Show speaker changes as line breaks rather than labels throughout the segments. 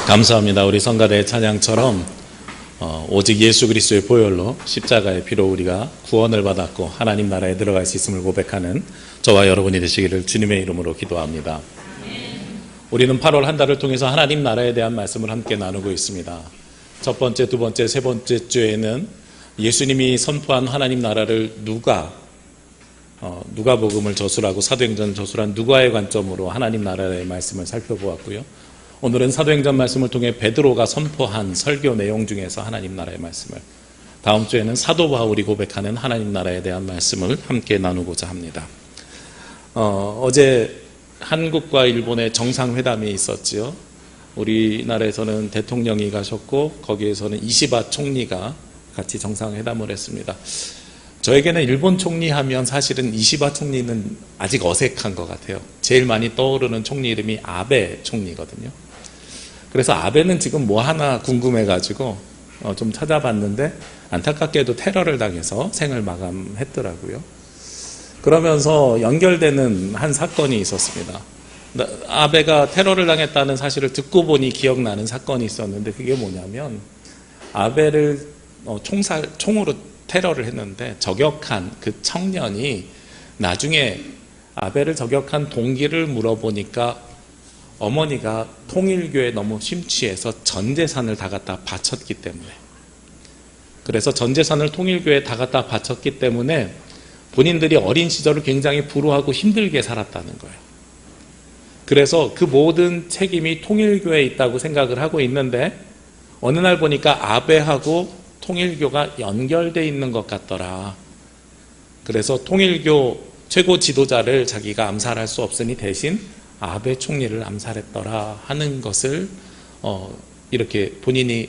감사합니다. 우리 성가대의 찬양처럼 오직 예수 그리스도의 보혈로 십자가의 피로 우리가 구원을 받았고 하나님 나라에 들어갈 수 있음을 고백하는 저와 여러분이 되시기를 주님의 이름으로 기도합니다. 우리는 8월 한 달을 통해서 하나님 나라에 대한 말씀을 함께 나누고 있습니다. 첫 번째, 두 번째, 세 번째 주에는 예수님이 선포한 하나님 나라를 누가복음을 저술하고 사도행전 저술한 누가의 관점으로 하나님 나라의 말씀을 살펴보았고요. 오늘은 사도행전 말씀을 통해 베드로가 선포한 설교 내용 중에서 하나님 나라의 말씀을, 다음 주에는 사도 바울이 고백하는 하나님 나라에 대한 말씀을 함께 나누고자 합니다. 어제 한국과 일본의 정상회담이 있었지요. 우리나라에서는 대통령이 가셨고 거기에서는 이시바 총리가 같이 정상회담을 했습니다. 저에게는 일본 총리 하면 사실은 이시바 총리는 아직 어색한 것 같아요. 제일 많이 떠오르는 총리 이름이 아베 총리거든요. 그래서 아베는 지금 뭐 하나 궁금해가지고 좀 찾아봤는데 안타깝게도 테러를 당해서 생을 마감했더라고요. 그러면서 연결되는 한 사건이 있었습니다. 아베가 테러를 당했다는 사실을 듣고 보니 기억나는 사건이 있었는데, 그게 뭐냐면 아베를 총으로 테러를 했는데 저격한 그 청년이 나중에 아베를 저격한 동기를 물어보니까 어머니가 통일교에 너무 심취해서 전 재산을 다 갖다 바쳤기 때문에, 그래서 전 재산을 통일교에 다 갖다 바쳤기 때문에 본인들이 어린 시절을 굉장히 불우하고 힘들게 살았다는 거예요. 그래서 그 모든 책임이 통일교에 있다고 생각을 하고 있는데 어느 날 보니까 아베하고 통일교가 연결되어 있는 것 같더라. 그래서 통일교 최고 지도자를 자기가 암살할 수 없으니 대신 아베 총리를 암살했더라 하는 것을 이렇게 본인이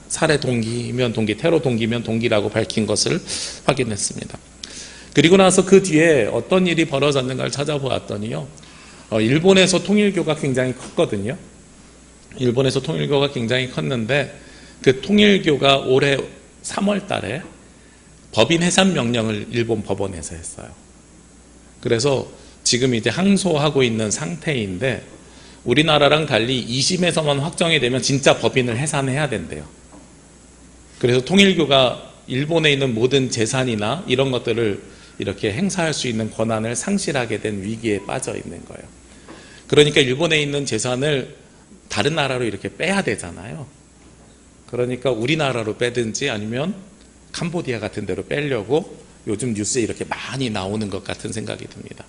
살해 동기면 동기, 테러 동기면 동기라고 밝힌 것을 확인했습니다. 그리고 나서 그 뒤에 어떤 일이 벌어졌는가를 찾아보았더니요, 일본에서 통일교가 굉장히 컸거든요. 일본에서 통일교가 굉장히 컸는데 그 통일교가 올해 3월 달에 법인 해산 명령을 일본 법원에서 했어요. 그래서 지금 이제 항소하고 있는 상태인데, 우리나라랑 달리 2심에서만 확정이 되면 진짜 법인을 해산해야 된대요. 그래서 통일교가 일본에 있는 모든 재산이나 이런 것들을 이렇게 행사할 수 있는 권한을 상실하게 된 위기에 빠져 있는 거예요. 그러니까 일본에 있는 재산을 다른 나라로 이렇게 빼야 되잖아요. 그러니까 우리나라로 빼든지 아니면 캄보디아 같은 데로 빼려고 요즘 뉴스에 이렇게 많이 나오는 것 같은 생각이 듭니다.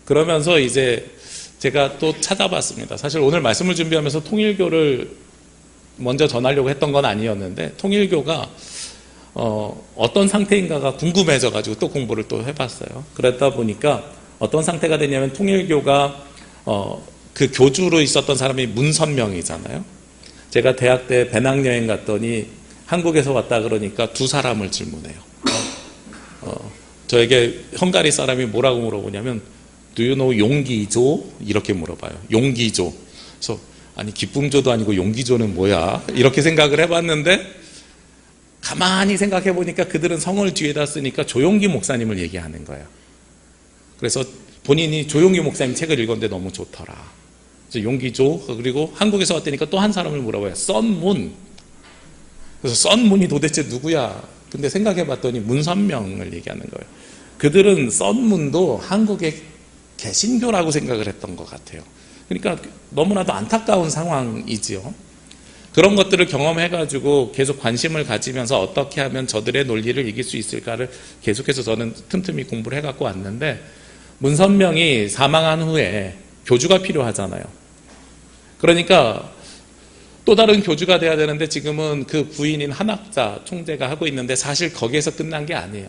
그러면서 이제 제가 또 찾아봤습니다. 사실 오늘 말씀을 준비하면서 통일교를 먼저 전하려고 했던 건 아니었는데 통일교가 어떤 상태인가가 궁금해져가지고 또 공부를 또 해봤어요. 그러다 보니까 어떤 상태가 됐냐면, 통일교가 그 교주로 있었던 사람이 문선명이잖아요. 제가 대학 때 배낭여행 갔더니 한국에서 왔다 그러니까 두 사람을 질문해요. 저에게 헝가리 사람이 뭐라고 물어보냐면 Do you know 용기조? 이렇게 물어봐요. 용기조. 그래서 아니 기쁨조도 아니고 용기조는 뭐야? 이렇게 생각을 해봤는데 가만히 생각해 보니까 그들은 성을 뒤에다 쓰니까 조용기 목사님을 얘기하는 거예요. 그래서 본인이 조용기 목사님 책을 읽었는데 너무 좋더라. 그래서 용기조. 그리고 한국에서 왔다니까 또 한 사람을 물어봐요. 썬문. 그래서 썬문이 도대체 누구야? 근데 생각해 봤더니 문선명을 얘기하는 거예요. 그들은 썬문도 한국의 개신교라고 생각을 했던 것 같아요. 그러니까 너무나도 안타까운 상황이지요. 그런 것들을 경험해가지고 계속 관심을 가지면서 어떻게 하면 저들의 논리를 이길 수 있을까를 계속해서 저는 틈틈이 공부를 해갖고 왔는데, 문선명이 사망한 후에 교주가 필요하잖아요. 그러니까 또 다른 교주가 돼야 되는데 지금은 그 부인인 한학자 총재가 하고 있는데, 사실 거기에서 끝난 게 아니에요.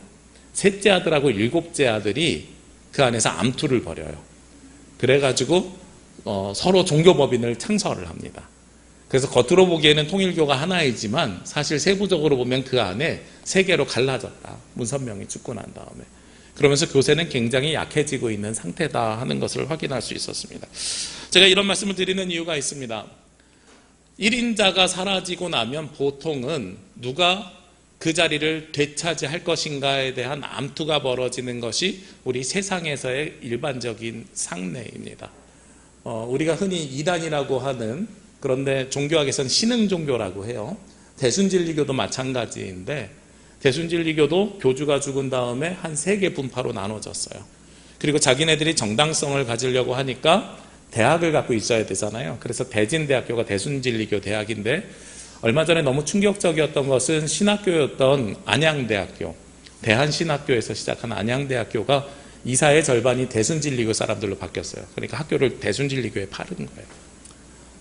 셋째 아들하고 일곱째 아들이 그 안에서 암투를 벌여요. 그래가지고 서로 종교법인을 창설을 합니다. 그래서 겉으로 보기에는 통일교가 하나이지만 사실 세부적으로 보면 그 안에 세 개로 갈라졌다. 문선명이 죽고 난 다음에. 그러면서 교세는 굉장히 약해지고 있는 상태다 하는 것을 확인할 수 있었습니다. 제가 이런 말씀을 드리는 이유가 있습니다. 1인자가 사라지고 나면 보통은 누가 그 자리를 되차지할 것인가에 대한 암투가 벌어지는 것이 우리 세상에서의 일반적인 상례입니다. 우리가 흔히 이단이라고 하는 그런데 종교학에서는 신흥종교라고 해요. 대순진리교도 마찬가지인데 대순진리교도 교주가 죽은 다음에 한 3개 분파로 나눠졌어요. 그리고 자기네들이 정당성을 가지려고 하니까 대학을 갖고 있어야 되잖아요. 그래서 대진대학교가 대순진리교 대학인데 얼마 전에 너무 충격적이었던 것은 신학교였던 안양대학교, 대한신학교에서 시작한 안양대학교가 이사의 절반이 대순진리교 사람들로 바뀌었어요. 그러니까 학교를 대순진리교에 팔은 거예요.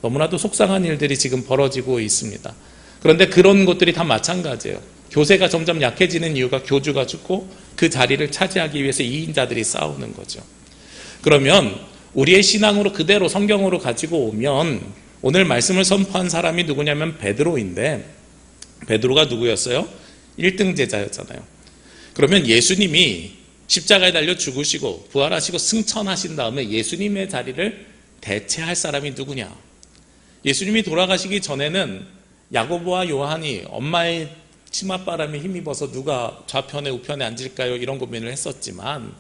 너무나도 속상한 일들이 지금 벌어지고 있습니다. 그런데 그런 것들이 다 마찬가지예요. 교세가 점점 약해지는 이유가 교주가 죽고 그 자리를 차지하기 위해서 이인자들이 싸우는 거죠. 그러면 우리의 신앙으로 그대로 성경으로 가지고 오면 오늘 말씀을 선포한 사람이 누구냐면 베드로인데 베드로가 누구였어요? 1등 제자였잖아요. 그러면 예수님이 십자가에 달려 죽으시고 부활하시고 승천하신 다음에 예수님의 자리를 대체할 사람이 누구냐? 예수님이 돌아가시기 전에는 야고보와 요한이 엄마의 치맛바람에 힘입어서 누가 좌편에 우편에 앉을까요? 이런 고민을 했었지만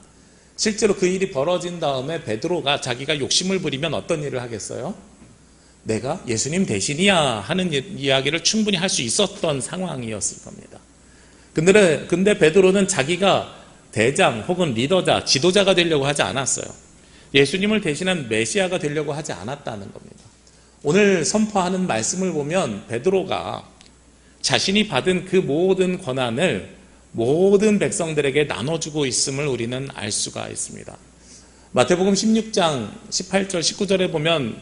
실제로 그 일이 벌어진 다음에 베드로가 자기가 욕심을 부리면 어떤 일을 하겠어요? 내가 예수님 대신이야 하는 이야기를 충분히 할 수 있었던 상황이었을 겁니다. 근데 베드로는 자기가 대장 혹은 리더자, 지도자가 되려고 하지 않았어요. 예수님을 대신한 메시아가 되려고 하지 않았다는 겁니다. 오늘 선포하는 말씀을 보면 베드로가 자신이 받은 그 모든 권한을 모든 백성들에게 나눠주고 있음을 우리는 알 수가 있습니다. 마태복음 16장 18절 19절에 보면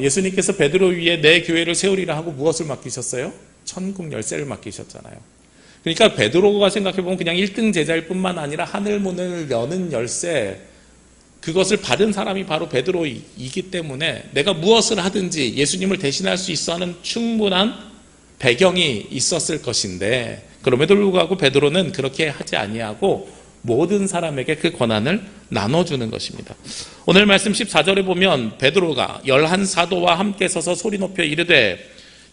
예수님께서 베드로 위에 내 교회를 세우리라 하고 무엇을 맡기셨어요? 천국 열쇠를 맡기셨잖아요. 그러니까 베드로가 생각해보면 그냥 1등 제자일 뿐만 아니라 하늘 문을 여는 열쇠, 그것을 받은 사람이 바로 베드로이기 때문에 내가 무엇을 하든지 예수님을 대신할 수 있어 하는 충분한 배경이 있었을 것인데 그럼에도 불구하고 베드로는 그렇게 하지 아니하고 모든 사람에게 그 권한을 나눠주는 것입니다. 오늘 말씀 14절에 보면 베드로가 11사도와 함께 서서 소리 높여 이르되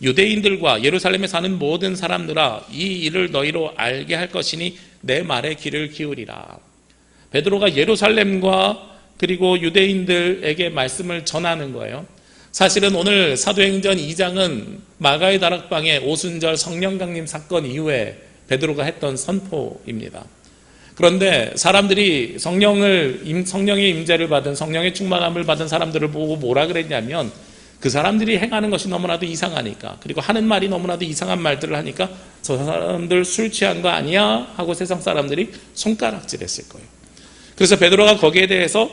유대인들과 예루살렘에 사는 모든 사람들아 이 일을 너희로 알게 할 것이니 내 말에 귀를 기울이라. 베드로가 예루살렘과 그리고 유대인들에게 말씀을 전하는 거예요. 사실은 오늘 사도행전 2장은 마가의 다락방의 오순절 성령 강림 사건 이후에 베드로가 했던 선포입니다. 그런데 사람들이 성령의 임재를 받은 성령의 충만함을 받은 사람들을 보고 뭐라 그랬냐면 그 사람들이 행하는 것이 너무나도 이상하니까 그리고 하는 말이 너무나도 이상한 말들을 하니까 저 사람들 술 취한 거 아니야? 하고 세상 사람들이 손가락질했을 거예요. 그래서 베드로가 거기에 대해서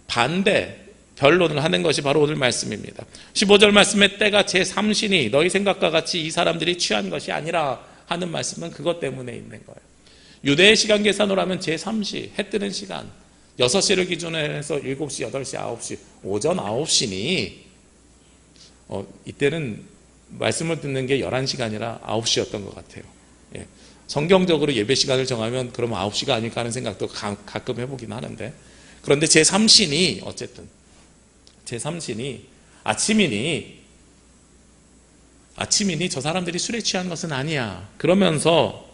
반대 변론을 하는 것이 바로 오늘 말씀입니다. 15절 말씀에 때가 제3시니 너희 생각과 같이 이 사람들이 취한 것이 아니라 하는 말씀은 그것 때문에 있는 거예요. 유대의 시간 계산으로 하면 제3시, 해 뜨는 시간 6시를 기준으로 해서 7시, 8시, 9시 오전 9시니 이때는 말씀을 듣는 게 11시가 아니라 9시였던 것 같아요. 예. 성경적으로 예배 시간을 정하면 그러면 9시가 아닐까 하는 생각도 가끔 해보긴 하는데 그런데 제3신이 어쨌든 제3신이 아침이니 저 사람들이 술에 취한 것은 아니야. 그러면서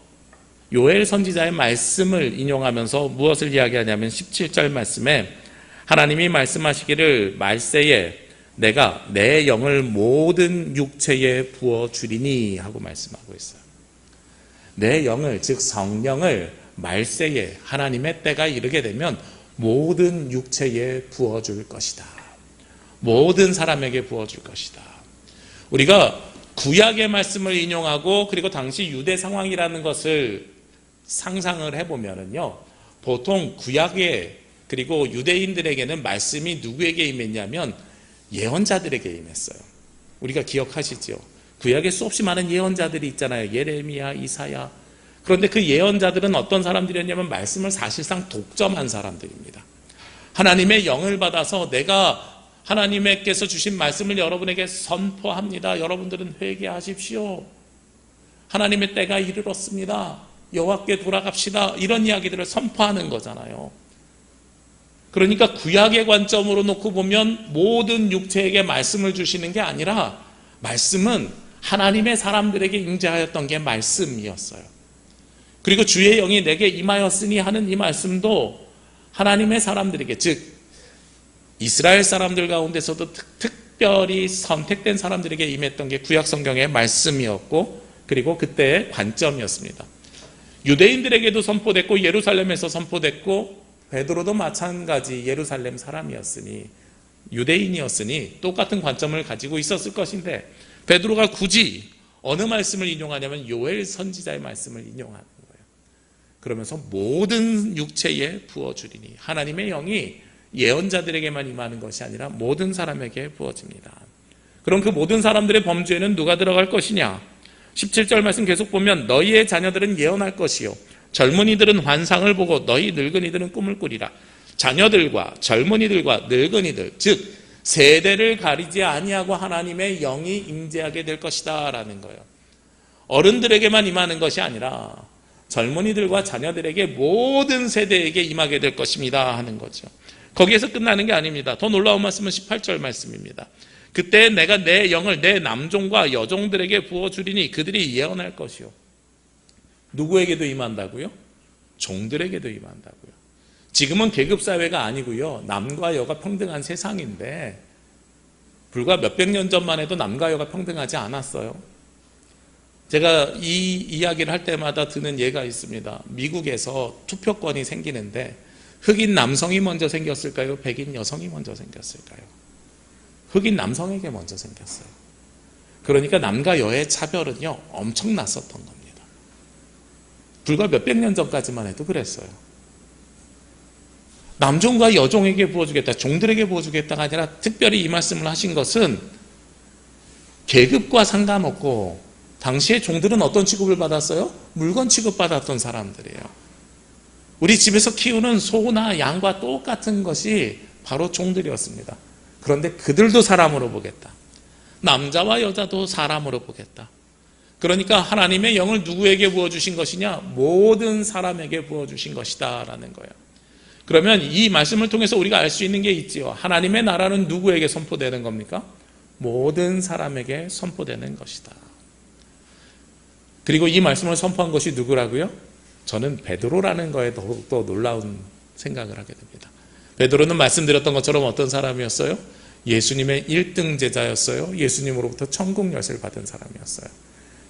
요엘 선지자의 말씀을 인용하면서 무엇을 이야기하냐면 17절 말씀에 하나님이 말씀하시기를 말세에 내가 내 영을 모든 육체에 부어주리니 하고 말씀하고 있어요. 내 영을 즉 성령을 말세에 하나님의 때가 이르게 되면 모든 육체에 부어줄 것이다. 모든 사람에게 부어줄 것이다. 우리가 구약의 말씀을 인용하고 그리고 당시 유대 상황이라는 것을 상상을 해보면요 보통 구약에 그리고 유대인들에게는 말씀이 누구에게 임했냐면 예언자들에게 임했어요. 우리가 기억하시죠? 구약에 수없이 많은 예언자들이 있잖아요. 예레미야, 이사야. 그런데 그 예언자들은 어떤 사람들이었냐면 말씀을 사실상 독점한 사람들입니다. 하나님의 영을 받아서 내가 하나님께서 주신 말씀을 여러분에게 선포합니다. 여러분들은 회개하십시오. 하나님의 때가 이르렀습니다. 여호와께 돌아갑시다. 이런 이야기들을 선포하는 거잖아요. 그러니까 구약의 관점으로 놓고 보면 모든 육체에게 말씀을 주시는 게 아니라 말씀은 하나님의 사람들에게 임재하였던 게 말씀이었어요. 그리고 주의 영이 내게 임하였으니 하는 이 말씀도 하나님의 사람들에게 즉 이스라엘 사람들 가운데서도 특별히 선택된 사람들에게 임했던 게 구약 성경의 말씀이었고, 그리고 그때의 관점이었습니다. 유대인들에게도 선포됐고 예루살렘에서 선포됐고, 베드로도 마찬가지 예루살렘 사람이었으니, 유대인이었으니 똑같은 관점을 가지고 있었을 것인데, 베드로가 굳이 어느 말씀을 인용하냐면 요엘 선지자의 말씀을 인용하는 거예요. 그러면서 모든 육체에 부어주리니, 하나님의 영이 예언자들에게만 임하는 것이 아니라 모든 사람에게 부어집니다. 그럼 그 모든 사람들의 범주에는 누가 들어갈 것이냐? 17절 말씀 계속 보면 너희의 자녀들은 예언할 것이요 젊은이들은 환상을 보고 너희 늙은이들은 꿈을 꾸리라. 자녀들과 젊은이들과 늙은이들, 즉 세대를 가리지 아니하고 하나님의 영이 임재하게 될 것이다 라는 거예요. 어른들에게만 임하는 것이 아니라 젊은이들과 자녀들에게 모든 세대에게 임하게 될 것입니다 하는 거죠. 거기에서 끝나는 게 아닙니다. 더 놀라운 말씀은 18절 말씀입니다. 그때 내가 내 영을 내 남종과 여종들에게 부어주리니 그들이 예언할 것이요. 누구에게도 임한다고요? 종들에게도 임한다고요. 지금은 계급사회가 아니고요, 남과 여가 평등한 세상인데 불과 몇백 년 전만 해도 남과 여가 평등하지 않았어요. 제가 이 이야기를 할 때마다 드는 예가 있습니다. 미국에서 투표권이 생기는데 흑인 남성이 먼저 생겼을까요? 백인 여성이 먼저 생겼을까요? 흑인 남성에게 먼저 생겼어요. 그러니까 남과 여의 차별은요 엄청났었던 겁니다. 불과 몇백 년 전까지만 해도 그랬어요. 남종과 여종에게 부어주겠다, 종들에게 부어주겠다가 아니라 특별히 이 말씀을 하신 것은 계급과 상관없고, 당시에 종들은 어떤 취급을 받았어요? 물건 취급받았던 사람들이에요. 우리 집에서 키우는 소나 양과 똑같은 것이 바로 종들이었습니다. 그런데 그들도 사람으로 보겠다. 남자와 여자도 사람으로 보겠다. 그러니까 하나님의 영을 누구에게 부어주신 것이냐? 모든 사람에게 부어주신 것이다 라는 거예요. 그러면 이 말씀을 통해서 우리가 알 수 있는 게 있지요. 하나님의 나라는 누구에게 선포되는 겁니까? 모든 사람에게 선포되는 것이다. 그리고 이 말씀을 선포한 것이 누구라고요? 저는 베드로라는 거에 더욱더 놀라운 생각을 하게 됩니다. 베드로는 말씀드렸던 것처럼 어떤 사람이었어요? 예수님의 1등 제자였어요. 예수님으로부터 천국 열쇠를 받은 사람이었어요.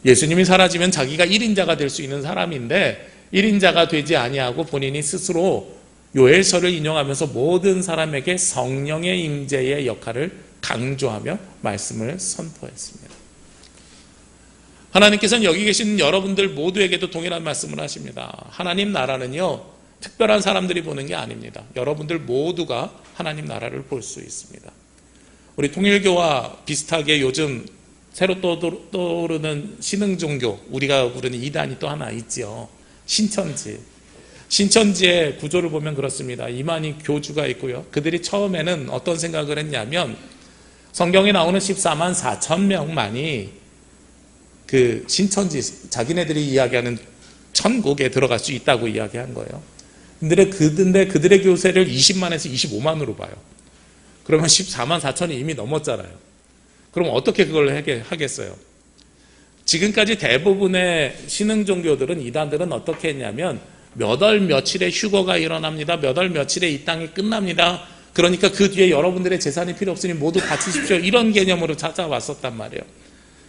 예수님이 사라지면 자기가 1인자가 될 수 있는 사람인데 1인자가 되지 아니하고 본인이 스스로 요엘서를 인용하면서 모든 사람에게 성령의 임재의 역할을 강조하며 말씀을 선포했습니다. 하나님께서는 여기 계신 여러분들 모두에게도 동일한 말씀을 하십니다. 하나님 나라는요 특별한 사람들이 보는 게 아닙니다. 여러분들 모두가 하나님 나라를 볼 수 있습니다. 우리 통일교와 비슷하게 요즘 새로 떠오르는 신흥종교, 우리가 부르는 이단이 또 하나 있죠. 신천지의 구조를 보면 그렇습니다. 이만희 교주가 있고요. 그들이 처음에는 어떤 생각을 했냐면 성경에 나오는 14만 4천 명만이 그 신천지, 자기네들이 이야기하는 천국에 들어갈 수 있다고 이야기한 거예요. 근데 그들의 교세를 20만에서 25만으로 봐요. 그러면 14만 4천이 이미 넘었잖아요. 그럼 어떻게 그걸 하겠어요? 지금까지 대부분의 신흥종교들은, 이단들은 어떻게 했냐면 몇 월 며칠에 휴거가 일어납니다. 몇 월 며칠에 이 땅이 끝납니다. 그러니까 그 뒤에 여러분들의 재산이 필요 없으니 모두 바치십시오. 이런 개념으로 찾아왔었단 말이에요.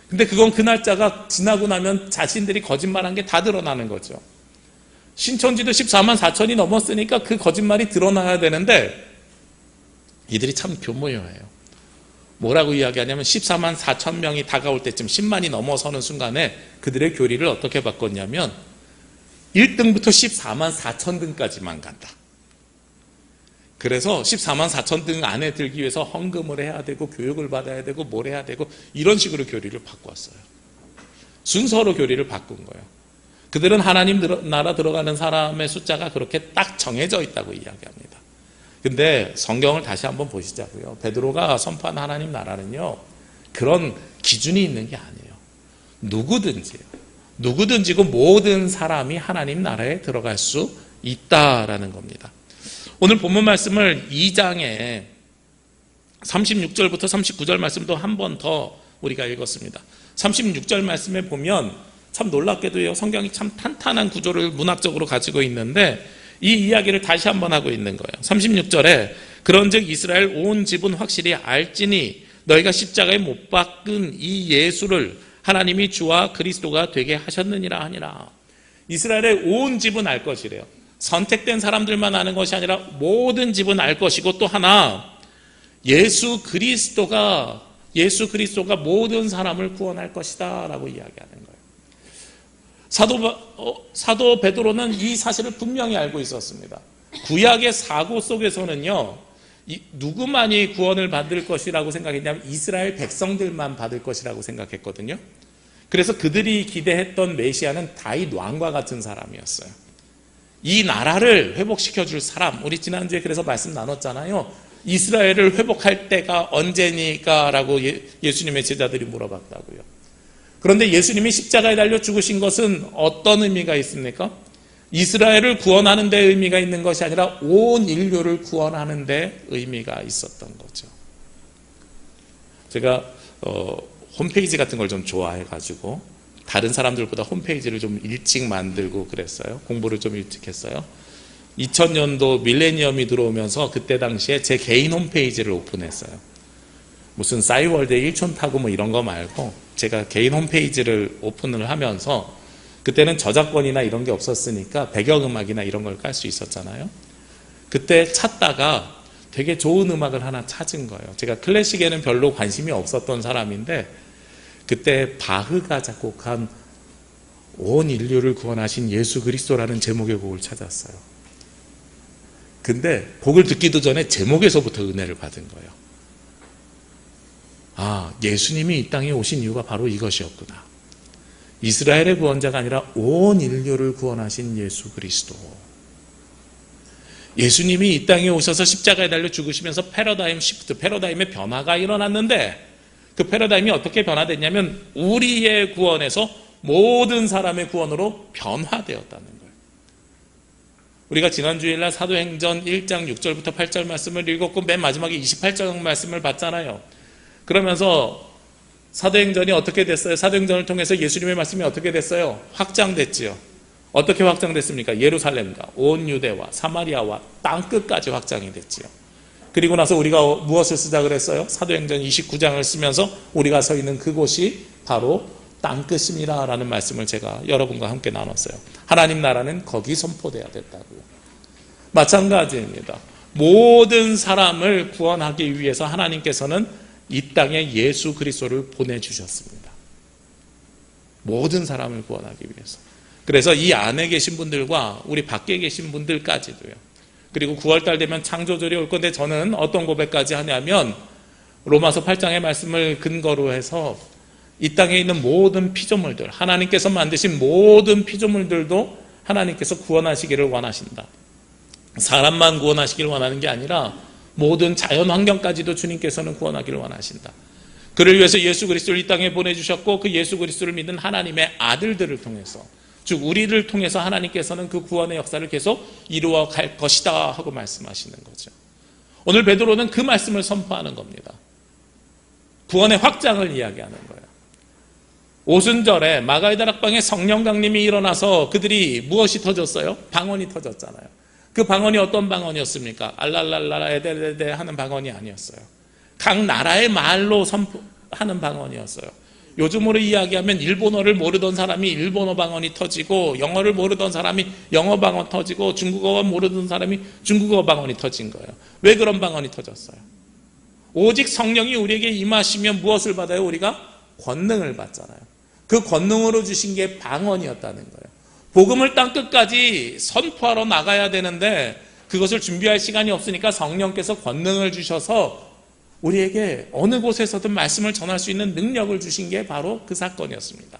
근데 그건 그 날짜가 지나고 나면 자신들이 거짓말한 게 다 드러나는 거죠. 신천지도 14만 4천이 넘었으니까 그 거짓말이 드러나야 되는데 이들이 참 교묘해요. 뭐라고 이야기하냐면 14만 4천 명이 다가올 때쯤 10만이 넘어서는 순간에 그들의 교리를 어떻게 바꿨냐면 1등부터 14만 4천 등까지만 간다. 그래서 14만 4천 등 안에 들기 위해서 헌금을 해야 되고 교육을 받아야 되고 뭘 해야 되고 이런 식으로 교리를 바꿨어요. 순서로 교리를 바꾼 거예요. 그들은 하나님 나라 들어가는 사람의 숫자가 그렇게 딱 정해져 있다고 이야기합니다. 근데 성경을 다시 한번 보시자고요. 베드로가 선포한 하나님 나라는요 그런 기준이 있는 게 아니에요. 누구든지고 모든 사람이 하나님 나라에 들어갈 수 있다라는 겁니다. 오늘 본문 말씀을 2장에 36절부터 39절 말씀도 한 번 더 우리가 읽었습니다. 36절 말씀에 보면 참 놀랍게도요 성경이 참 탄탄한 구조를 문학적으로 가지고 있는데 이 이야기를 다시 한번 하고 있는 거예요. 36절에 그런즉 이스라엘 온 집은 확실히 알지니 너희가 십자가에 못 박은 이 예수를 하나님이 주와 그리스도가 되게 하셨느니라 하니라. 이스라엘의 온 집은 알 것이래요. 선택된 사람들만 아는 것이 아니라 모든 집은 알 것이고, 또 하나 예수 그리스도가 모든 사람을 구원할 것이다 라고 이야기하는 거예요. 사도 베드로는 이 사실을 분명히 알고 있었습니다. 구약의 사고 속에서는요, 누구만이 구원을 받을 것이라고 생각했냐면 이스라엘 백성들만 받을 것이라고 생각했거든요. 그래서 그들이 기대했던 메시아는 다윗 왕과 같은 사람이었어요. 이 나라를 회복시켜 줄 사람, 우리 지난주에 그래서 말씀 나눴잖아요. 이스라엘을 회복할 때가 언제니까 라고 예수님의 제자들이 물어봤다고요. 그런데 예수님이 십자가에 달려 죽으신 것은 어떤 의미가 있습니까? 이스라엘을 구원하는 데 의미가 있는 것이 아니라 온 인류를 구원하는 데 의미가 있었던 거죠. 제가 홈페이지 같은 걸 좀 좋아해가지고 다른 사람들보다 홈페이지를 좀 일찍 만들고 그랬어요. 공부를 좀 일찍 했어요. 2000년도 밀레니엄이 들어오면서 그때 당시에 제 개인 홈페이지를 오픈했어요. 무슨 싸이월드 일촌 타고 뭐 이런 거 말고 제가 개인 홈페이지를 오픈을 하면서, 그때는 저작권이나 이런 게 없었으니까 배경음악이나 이런 걸 깔 수 있었잖아요. 그때 찾다가 되게 좋은 음악을 하나 찾은 거예요. 제가 클래식에는 별로 관심이 없었던 사람인데 그때 바흐가 작곡한 온 인류를 구원하신 예수 그리스도라는 제목의 곡을 찾았어요. 근데 곡을 듣기도 전에 제목에서부터 은혜를 받은 거예요. 아, 예수님이 이 땅에 오신 이유가 바로 이것이었구나. 이스라엘의 구원자가 아니라 온 인류를 구원하신 예수 그리스도. 예수님이 이 땅에 오셔서 십자가에 달려 죽으시면서 패러다임 시프트, 패러다임의 변화가 일어났는데, 그 패러다임이 어떻게 변화됐냐면 우리의 구원에서 모든 사람의 구원으로 변화되었다는 거예요. 우리가 지난 주일날 사도행전 1장 6절부터 8절 말씀을 읽었고 맨 마지막에 28절 말씀을 봤잖아요. 그러면서 사도행전이 어떻게 됐어요? 사도행전을 통해서 예수님의 말씀이 어떻게 됐어요? 확장됐지요. 어떻게 확장됐습니까? 예루살렘과 온 유대와 사마리아와 땅끝까지 확장이 됐지요. 그리고 나서 우리가 무엇을 쓰자 그랬어요? 사도행전 29장을 쓰면서 우리가 서 있는 그곳이 바로 땅끝입니다 라는 말씀을 제가 여러분과 함께 나눴어요. 하나님 나라는 거기 선포돼야 됐다고요. 마찬가지입니다. 모든 사람을 구원하기 위해서 하나님께서는 이 땅에 예수 그리스도를 보내주셨습니다. 모든 사람을 구원하기 위해서. 그래서 이 안에 계신 분들과 우리 밖에 계신 분들까지도요. 그리고 9월달 되면 창조절이 올 건데 저는 어떤 고백까지 하냐면 로마서 8장의 말씀을 근거로 해서 이 땅에 있는 모든 피조물들, 하나님께서 만드신 모든 피조물들도 하나님께서 구원하시기를 원하신다. 사람만 구원하시기를 원하는 게 아니라 모든 자연 환경까지도 주님께서는 구원하기를 원하신다. 그를 위해서 예수 그리스도를 이 땅에 보내주셨고 그 예수 그리스도를 믿는 하나님의 아들들을 통해서, 즉 우리를 통해서 하나님께서는 그 구원의 역사를 계속 이루어 갈 것이다 하고 말씀하시는 거죠. 오늘 베드로는 그 말씀을 선포하는 겁니다. 구원의 확장을 이야기하는 거예요. 오순절에 마가의 다락방에 성령 강림이 일어나서 그들이 무엇이 터졌어요? 방언이 터졌잖아요. 그 방언이 어떤 방언이었습니까? 알랄랄라 에데데데 하는 방언이 아니었어요. 각 나라의 말로 선포하는 방언이었어요. 요즘으로 이야기하면 일본어를 모르던 사람이 일본어 방언이 터지고, 영어를 모르던 사람이 영어 방언 터지고, 중국어 모르던 사람이 중국어 방언이 터진 거예요. 왜 그런 방언이 터졌어요? 오직 성령이 우리에게 임하시면 무엇을 받아요? 우리가 권능을 받잖아요. 그 권능으로 주신 게 방언이었다는 거예요. 복음을 땅끝까지 선포하러 나가야 되는데 그것을 준비할 시간이 없으니까 성령께서 권능을 주셔서 우리에게 어느 곳에서든 말씀을 전할 수 있는 능력을 주신 게 바로 그 사건이었습니다.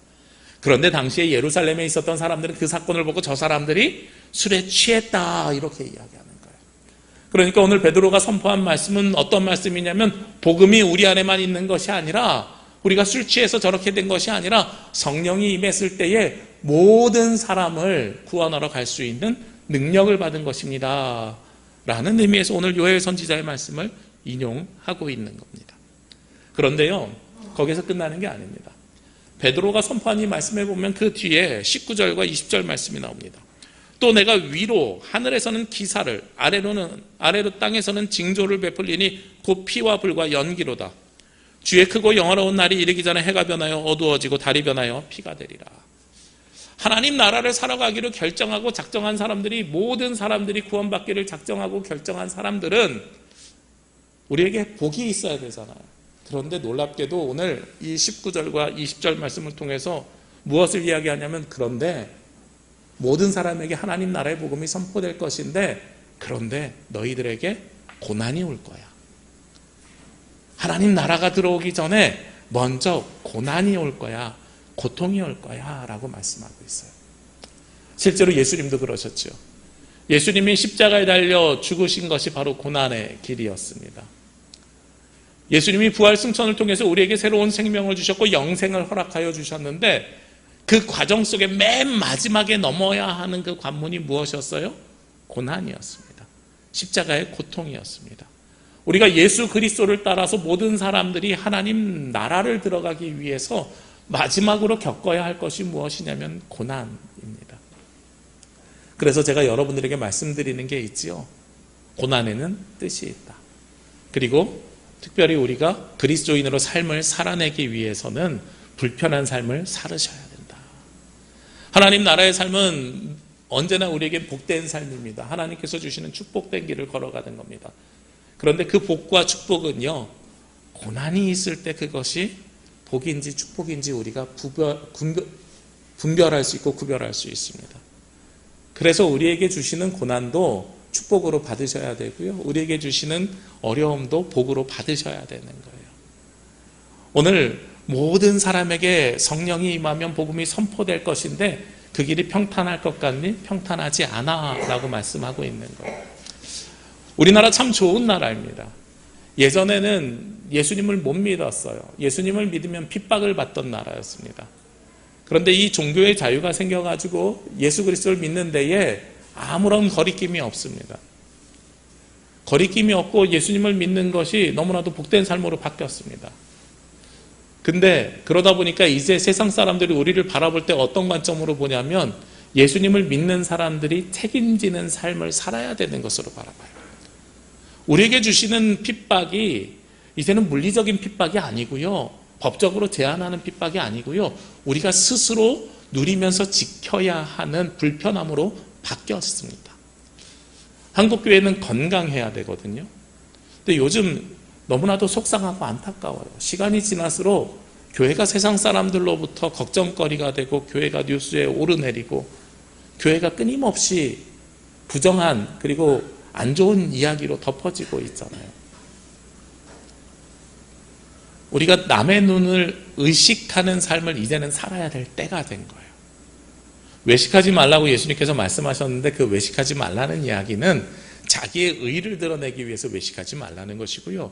그런데 당시에 예루살렘에 있었던 사람들은 그 사건을 보고 저 사람들이 술에 취했다 이렇게 이야기하는 거예요. 그러니까 오늘 베드로가 선포한 말씀은 어떤 말씀이냐면 복음이 우리 안에만 있는 것이 아니라, 우리가 술 취해서 저렇게 된 것이 아니라 성령이 임했을 때에 모든 사람을 구원하러 갈 수 있는 능력을 받은 것입니다 라는 의미에서 오늘 요엘 선지자의 말씀을 인용하고 있는 겁니다. 그런데요, 거기서 끝나는 게 아닙니다. 베드로가 선포한 이 말씀에 보면 그 뒤에 19절과 20절 말씀이 나옵니다. 또 내가 위로 하늘에서는 기사를, 아래로 땅에서는 징조를 베풀리니 곧 피와 불과 연기로다. 주의 크고 영화로운 날이 이르기 전에 해가 변하여 어두워지고 달이 변하여 피가 되리라. 하나님 나라를 살아가기로 결정하고 작정한 사람들이, 모든 사람들이 구원받기를 작정하고 결정한 사람들은 우리에게 복이 있어야 되잖아요. 그런데 놀랍게도 오늘 이 19절과 20절 말씀을 통해서 무엇을 이야기하냐면, 그런데 모든 사람에게 하나님 나라의 복음이 선포될 것인데, 그런데 너희들에게 고난이 올 거야. 하나님 나라가 들어오기 전에 먼저 고난이 올 거야. 고통이 올 거야 라고 말씀하고 있어요. 실제로 예수님도 그러셨죠. 예수님이 십자가에 달려 죽으신 것이 바로 고난의 길이었습니다. 예수님이 부활 승천을 통해서 우리에게 새로운 생명을 주셨고 영생을 허락하여 주셨는데, 그 과정 속에 맨 마지막에 넘어야 하는 그 관문이 무엇이었어요? 고난이었습니다. 십자가의 고통이었습니다. 우리가 예수 그리스도를 따라서 모든 사람들이 하나님 나라를 들어가기 위해서 마지막으로 겪어야 할 것이 무엇이냐면 고난입니다. 그래서 제가 여러분들에게 말씀드리는 게 있지요. 고난에는 뜻이 있다. 그리고 특별히 우리가 그리스도인으로 삶을 살아내기 위해서는 불편한 삶을 살으셔야 된다. 하나님 나라의 삶은 언제나 우리에게 복된 삶입니다. 하나님께서 주시는 축복된 길을 걸어가는 겁니다. 그런데 그 복과 축복은요, 고난이 있을 때 그것이 복인지 축복인지 우리가 분별할 수 있고 구별할 수 있습니다. 그래서 우리에게 주시는 고난도 축복으로 받으셔야 되고요, 우리에게 주시는 어려움도 복으로 받으셔야 되는 거예요. 오늘 모든 사람에게 성령이 임하면 복음이 선포될 것인데 그 길이 평탄할 것 같니? 평탄하지 않아 라고 말씀하고 있는 거예요. 우리나라 참 좋은 나라입니다. 예전에는 예수님을 못 믿었어요. 예수님을 믿으면 핍박을 받던 나라였습니다. 그런데 이 종교의 자유가 생겨가지고 예수 그리스도를 믿는 데에 아무런 거리낌이 없습니다. 거리낌이 없고 예수님을 믿는 것이 너무나도 복된 삶으로 바뀌었습니다. 근데 그러다 보니까 이제 세상 사람들이 우리를 바라볼 때 어떤 관점으로 보냐면, 예수님을 믿는 사람들이 책임지는 삶을 살아야 되는 것으로 바라봐요. 우리에게 주시는 핍박이 이제는 물리적인 핍박이 아니고요, 법적으로 제한하는 핍박이 아니고요, 우리가 스스로 누리면서 지켜야 하는 불편함으로 바뀌었습니다. 한국교회는 건강해야 되거든요. 근데 요즘 너무나도 속상하고 안타까워요. 시간이 지날수록 교회가 세상 사람들로부터 걱정거리가 되고, 교회가 뉴스에 오르내리고, 교회가 끊임없이 부정한 그리고 안 좋은 이야기로 덮어지고 있잖아요. 우리가 남의 눈을 의식하는 삶을 이제는 살아야 될 때가 된 거예요. 외식하지 말라고 예수님께서 말씀하셨는데, 그 외식하지 말라는 이야기는 자기의 의의를 드러내기 위해서 외식하지 말라는 것이고요,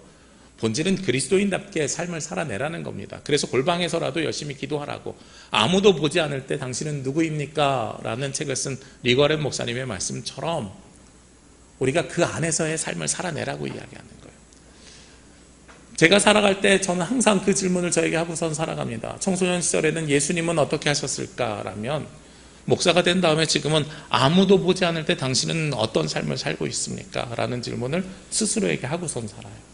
본질은 그리스도인답게 삶을 살아내라는 겁니다. 그래서 골방에서라도 열심히 기도하라고, 아무도 보지 않을 때 당신은 누구입니까? 라는 책을 쓴 리거렌 목사님의 말씀처럼 우리가 그 안에서의 삶을 살아내라고 이야기하는 거예요. 제가 살아갈 때 저는 항상 그 질문을 저에게 하고선 살아갑니다. 청소년 시절에는 예수님은 어떻게 하셨을까라면, 목사가 된 다음에 지금은 아무도 보지 않을 때 당신은 어떤 삶을 살고 있습니까? 라는 질문을 스스로에게 하고선 살아요.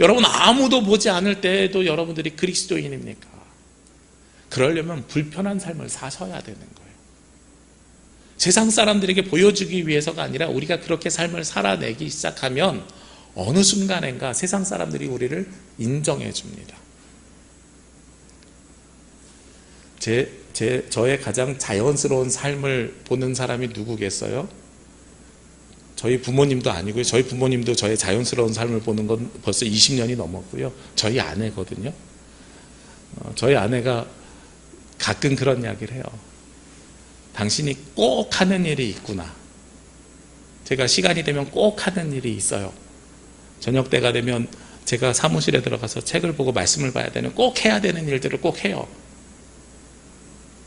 여러분, 아무도 보지 않을 때에도 여러분들이 그리스도인입니까? 그러려면 불편한 삶을 사셔야 되는 거예요. 세상 사람들에게 보여주기 위해서가 아니라 우리가 그렇게 삶을 살아내기 시작하면 어느 순간인가 세상 사람들이 우리를 인정해 줍니다. 저의 가장 자연스러운 삶을 보는 사람이 누구겠어요? 저희 부모님도 아니고요. 저희 부모님도 저의 자연스러운 삶을 보는 건 벌써 20년이 넘었고요. 저희 아내거든요. 저희 아내가 가끔 그런 이야기를 해요. 당신이 꼭 하는 일이 있구나. 제가 시간이 되면 꼭 하는 일이 있어요. 저녁 때가 되면 제가 사무실에 들어가서 책을 보고 말씀을 봐야 되는, 꼭 해야 되는 일들을 꼭 해요.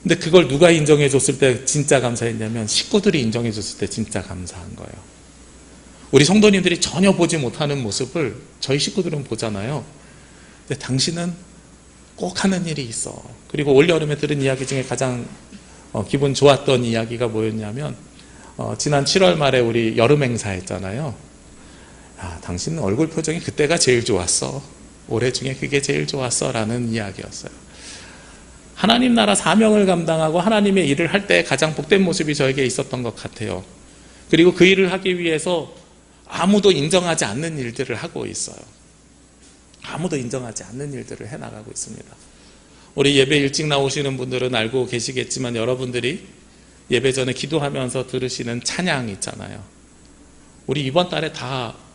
근데 그걸 누가 인정해 줬을 때 진짜 감사했냐면, 식구들이 인정해 줬을 때 진짜 감사한 거예요. 우리 성도님들이 전혀 보지 못하는 모습을 저희 식구들은 보잖아요. 근데 당신은 꼭 하는 일이 있어. 그리고 올여름에 들은 이야기 중에 가장 기분 좋았던 이야기가 뭐였냐면, 지난 7월 말에 우리 여름 행사 했잖아요. 당신 얼굴 표정이 그때가 제일 좋았어. 올해 중에 그게 제일 좋았어 라는 이야기였어요. 하나님 나라 사명을 감당하고 하나님의 일을 할 때 가장 복된 모습이 저에게 있었던 것 같아요. 그리고 그 일을 하기 위해서 아무도 인정하지 않는 일들을 하고 있어요. 아무도 인정하지 않는 일들을 해나가고 있습니다. 우리 예배 일찍 나오시는 분들은 알고 계시겠지만 여러분들이 예배 전에 기도하면서 들으시는 찬양 있잖아요. 우리 이번 달에 다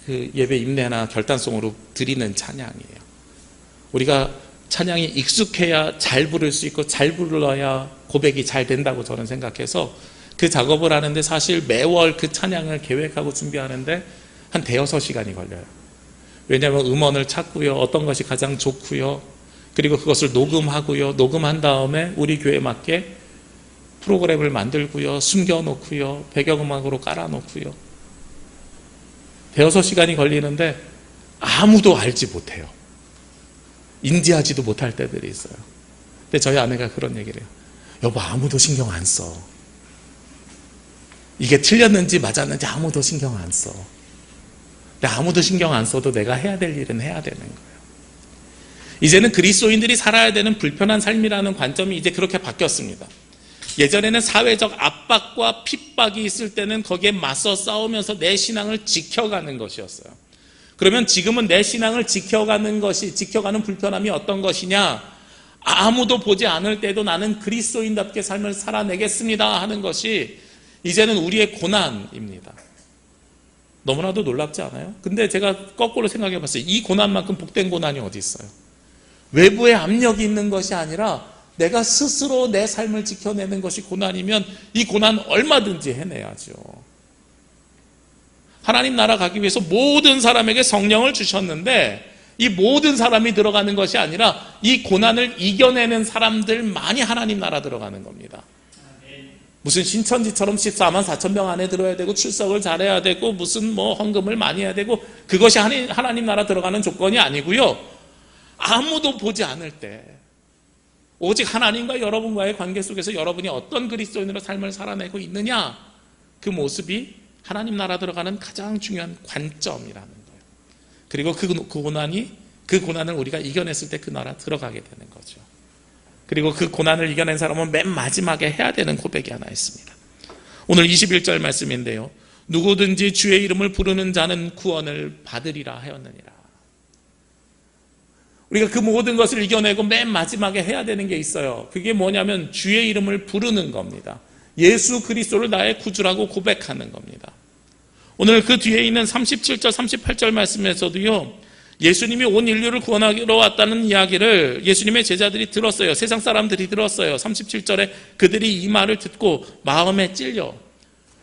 그 예배 임내나 결단송으로 드리는 찬양이에요. 우리가 찬양이 익숙해야 잘 부를 수 있고 잘 불러야 고백이 잘 된다고 저는 생각해서 그 작업을 하는데 사실 매월 그 찬양을 계획하고 준비하는데 한 대여섯 시간이 걸려요. 왜냐하면 음원을 찾고요, 어떤 것이 가장 좋고요, 그리고 그것을 녹음하고요, 녹음한 다음에 우리 교회에 맞게 프로그램을 만들고요, 숨겨놓고요, 배경음악으로 깔아놓고요. 대여섯 시간이 걸리는데 아무도 알지 못해요. 인지하지도 못할 때들이 있어요. 근데 저희 아내가 그런 얘기를 해요. 여보, 아무도 신경 안 써. 이게 틀렸는지 맞았는지 아무도 신경 안 써. 근데 아무도 신경 안 써도 내가 해야 될 일은 해야 되는 거예요. 이제는 그리스도인들이 살아야 되는 불편한 삶이라는 관점이 이제 그렇게 바뀌었습니다. 예전에는 사회적 압박과 핍박이 있을 때는 거기에 맞서 싸우면서 내 신앙을 지켜가는 것이었어요. 그러면 지금은 내 신앙을 지켜가는 불편함이 어떤 것이냐? 아무도 보지 않을 때도 나는 그리스도인답게 삶을 살아내겠습니다 하는 것이 이제는 우리의 고난입니다. 너무나도 놀랍지 않아요? 근데 제가 거꾸로 생각해 봤어요. 이 고난만큼 복된 고난이 어디 있어요? 외부의 압력이 있는 것이 아니라 내가 스스로 내 삶을 지켜내는 것이 고난이면 이 고난 얼마든지 해내야죠. 하나님 나라 가기 위해서 모든 사람에게 성령을 주셨는데 이 모든 사람이 들어가는 것이 아니라 이 고난을 이겨내는 사람들만이 하나님 나라 들어가는 겁니다. 무슨 신천지처럼 14만 4천 명 안에 들어야 되고 출석을 잘해야 되고 무슨 헌금을 많이 해야 되고 그것이 하나님 나라 들어가는 조건이 아니고요. 아무도 보지 않을 때 오직 하나님과 여러분과의 관계 속에서 여러분이 어떤 그리스도인으로 삶을 살아내고 있느냐, 그 모습이 하나님 나라 들어가는 가장 중요한 관점이라는 거예요. 그리고 그 고난을 우리가 이겨냈을 때 그 나라 들어가게 되는 거죠. 그리고 그 고난을 이겨낸 사람은 맨 마지막에 해야 되는 고백이 하나 있습니다. 오늘 21절 말씀인데요. 누구든지 주의 이름을 부르는 자는 구원을 받으리라 하였느니라. 우리가 그 모든 것을 이겨내고 맨 마지막에 해야 되는 게 있어요. 그게 뭐냐면 주의 이름을 부르는 겁니다. 예수 그리스도를 나의 구주라고 고백하는 겁니다. 오늘 그 뒤에 있는 37절, 38절 말씀에서도요, 예수님이 온 인류를 구원하러 왔다는 이야기를 예수님의 제자들이 들었어요. 세상 사람들이 들었어요. 37절에 그들이 이 말을 듣고 마음에 찔려.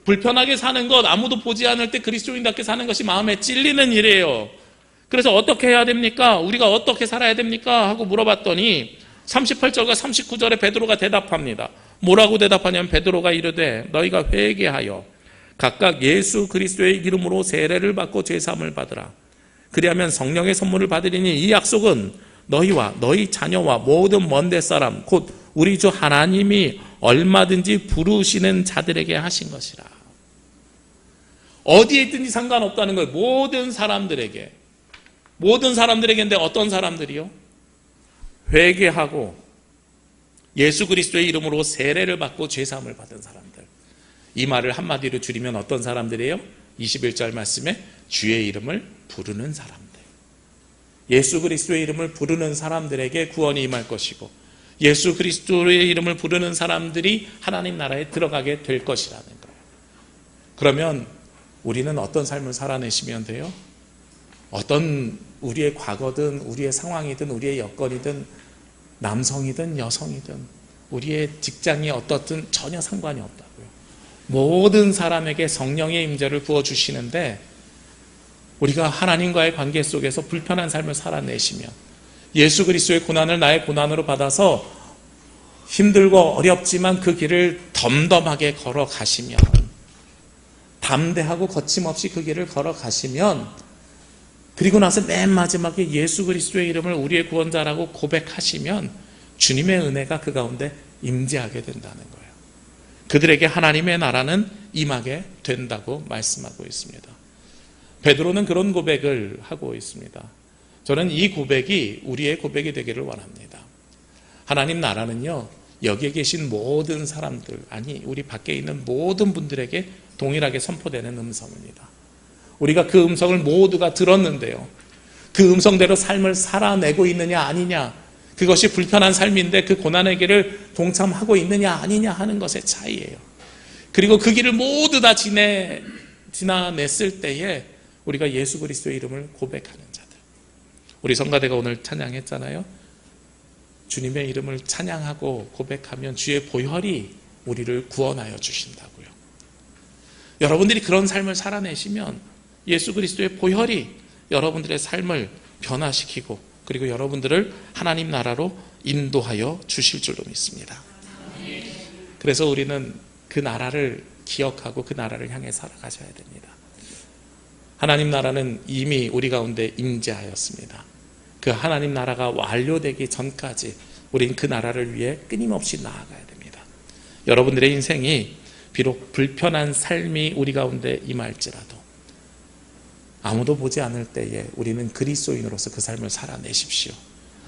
불편하게 사는 것, 아무도 보지 않을 때 그리스도인답게 사는 것이 마음에 찔리는 일이에요. 그래서 어떻게 해야 됩니까? 우리가 어떻게 살아야 됩니까? 하고 물어봤더니 38절과 39절에 베드로가 대답합니다. 뭐라고 대답하냐면 베드로가 이르되 너희가 회개하여 각각 예수 그리스도의 이름으로 세례를 받고 죄사함을 받으라. 그리하면 성령의 선물을 받으리니 이 약속은 너희와 너희 자녀와 모든 먼데 사람 곧 우리 주 하나님이 얼마든지 부르시는 자들에게 하신 것이라. 어디에 있든지 상관없다는 거예요. 모든 사람들에게인데 어떤 사람들이요? 회개하고 예수 그리스도의 이름으로 세례를 받고 죄사함을 받은 사람들. 이 말을 한마디로 줄이면 어떤 사람들이에요? 21절 말씀에 주의 이름을 부르는 사람들. 예수 그리스도의 이름을 부르는 사람들에게 구원이 임할 것이고 예수 그리스도의 이름을 부르는 사람들이 하나님 나라에 들어가게 될 것이라는 거예요. 그러면 우리는 어떤 삶을 살아내시면 돼요? 어떤 우리의 과거든 우리의 상황이든 우리의 여건이든 남성이든 여성이든 우리의 직장이 어떻든 전혀 상관이 없다고요. 모든 사람에게 성령의 임재를 부어주시는데 우리가 하나님과의 관계 속에서 불편한 삶을 살아내시면 예수 그리스도의 고난을 나의 고난으로 받아서 힘들고 어렵지만 그 길을 덤덤하게 걸어가시면 담대하고 거침없이 그 길을 걸어가시면 그리고 나서 맨 마지막에 예수 그리스도의 이름을 우리의 구원자라고 고백하시면 주님의 은혜가 그 가운데 임재하게 된다는 거예요. 그들에게 하나님의 나라는 임하게 된다고 말씀하고 있습니다. 베드로는 그런 고백을 하고 있습니다. 저는 이 고백이 우리의 고백이 되기를 원합니다. 하나님 나라는요, 여기에 계신 모든 사람들, 아니 우리 밖에 있는 모든 분들에게 동일하게 선포되는 음성입니다. 우리가 그 음성을 모두가 들었는데요, 그 음성대로 삶을 살아내고 있느냐 아니냐, 그것이 불편한 삶인데 그 고난의 길을 동참하고 있느냐 아니냐 하는 것의 차이예요. 그리고 그 길을 모두 다 지나냈을 때에 우리가 예수 그리스도의 이름을 고백하는 자들. 우리 성가대가 오늘 찬양했잖아요. 주님의 이름을 찬양하고 고백하면 주의 보혈이 우리를 구원하여 주신다고요. 여러분들이 그런 삶을 살아내시면 예수 그리스도의 보혈이 여러분들의 삶을 변화시키고 그리고 여러분들을 하나님 나라로 인도하여 주실 줄로 믿습니다. 그래서 우리는 그 나라를 기억하고 그 나라를 향해 살아가셔야 됩니다. 하나님 나라는 이미 우리 가운데 임재하였습니다. 그 하나님 나라가 완료되기 전까지 우린 그 나라를 위해 끊임없이 나아가야 됩니다. 여러분들의 인생이 비록 불편한 삶이 우리 가운데 임할지라도 아무도 보지 않을 때에 우리는 그리스도인으로서 그 삶을 살아내십시오.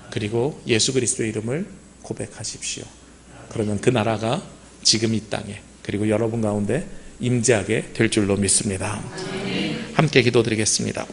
그리고 예수 그리스도의 이름을 고백하십시오. 그러면 그 나라가 지금 이 땅에 그리고 여러분 가운데 임재하게 될 줄로 믿습니다. 함께 기도드리겠습니다.